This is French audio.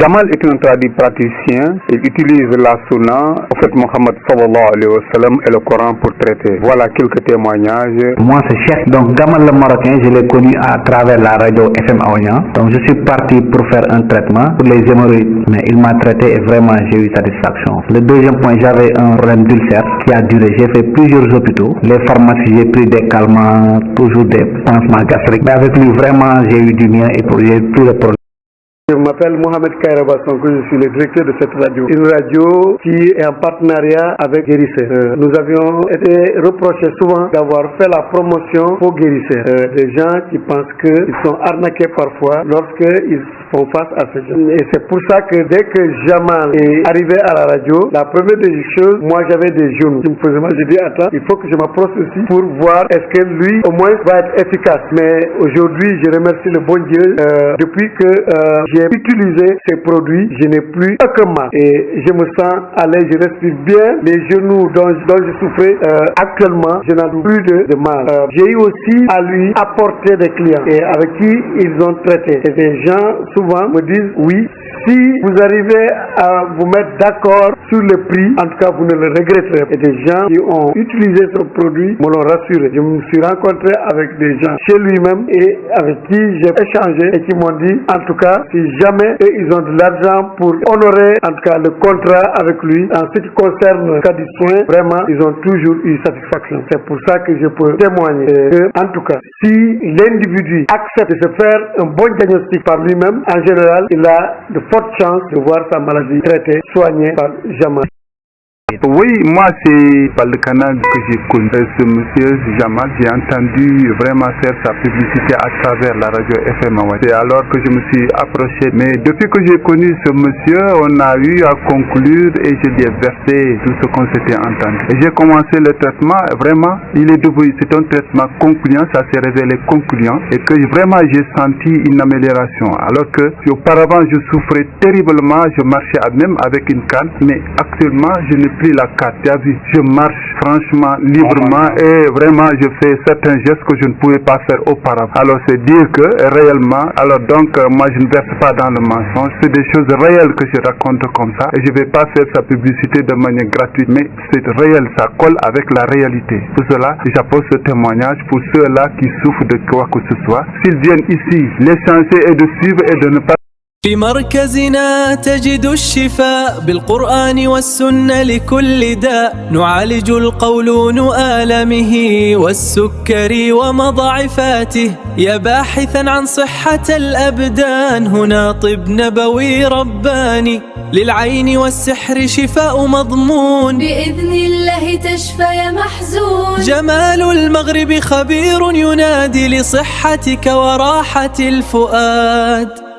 Gamal est un tradipraticien. Il utilise la sunna, au fait Mohammed sallallahu alayhi wa sallam et le Coran pour traiter. Voilà quelques témoignages. Moi c'est Cheikh, donc Gamal le Marocain, je l'ai connu à travers la radio FM Aoyan. Donc je suis parti pour faire un traitement pour les hémorroïdes, mais il m'a traité et vraiment j'ai eu satisfaction. Le deuxième point, j'avais un problème d'ulcère qui a duré. J'ai fait plusieurs hôpitaux, les pharmacies, j'ai pris des calmants, toujours des pansements gastriques. Mais avec lui vraiment j'ai eu du bien et j'ai plus de problèmes. Je m'appelle Mohamed Kairaba Sonko, je suis le directeur de cette radio. Une radio qui est en partenariat avec Guérisseur. Nous avions été reprochés souvent d'avoir fait la promotion pour Guérisseur. Des gens qui pensent qu'ils sont arnaqués parfois lorsqu'ils font face à ces gens. Et c'est pour ça que dès que Jamal est arrivé à la radio, la première des choses, moi j'avais des genoux qui me faisaient mal. J'ai dit attends, il faut que je m'approche aussi pour voir est-ce que lui au moins va être efficace. Mais aujourd'hui, je remercie le bon Dieu. Depuis que j'ai utilisé ces produits, je n'ai plus aucun mal et je me sens à l'aise, je respire bien. Les genoux dont je souffrais actuellement, je n'en ai plus de mal. J'ai eu aussi à lui apporter des clients et avec qui ils ont traité. Et des gens souvent me disent oui, si vous arrivez à vous mettre d'accord sur le prix, en tout cas vous ne le regretterez. Et des gens qui ont utilisé ce produit me l'ont rassuré. Je me suis rencontré avec des gens chez lui-même et avec qui j'ai échangé et qui m'ont dit en tout cas si jamais ils ont de l'argent pour honorer en tout cas le contrat avec lui en ce qui concerne le cas du soin, vraiment ils ont toujours eu satisfaction. C'est pour ça que je peux témoigner que en tout cas si l'individu accepte de se faire un bon diagnostic par lui-même, en général il a de fortes chances de voir sa maladie traitée, soignée par Jamal. Oui, moi c'est par le canal que j'ai connu ce monsieur Jamal. J'ai entendu vraiment faire sa publicité à travers la radio FM Awa. C'est alors que je me suis approché. Mais depuis que j'ai connu ce monsieur, on a eu à conclure et je lui ai versé tout ce qu'on s'était entendu. Et j'ai commencé le traitement, vraiment, c'est un traitement concluant, ça s'est révélé concluant et que vraiment j'ai senti une amélioration. Alors que auparavant je souffrais terriblement, je marchais même avec une canne, mais actuellement je n'ai plus la carte, tu as vu, je marche franchement librement et vraiment je fais certains gestes que je ne pouvais pas faire auparavant. Alors c'est dire que réellement, alors donc moi je ne verse pas dans le mensonge, c'est des choses réelles que je raconte comme ça et je ne vais pas faire sa publicité de manière gratuite, mais c'est réel, ça colle avec la réalité. Pour cela, j'apporte ce témoignage pour ceux-là qui souffrent de quoi que ce soit. S'ils viennent ici, l'essentiel est de suivre et de ne pas. في مركزنا تجد الشفاء بالقرآن والسنة لكل داء نعالج القولون آلامه والسكري ومضاعفاته يا باحثا عن صحة الأبدان هنا طب نبوي رباني للعين والسحر شفاء مضمون بإذن الله تشفى يا محزون جمال المغرب خبير ينادي لصحتك وراحة الفؤاد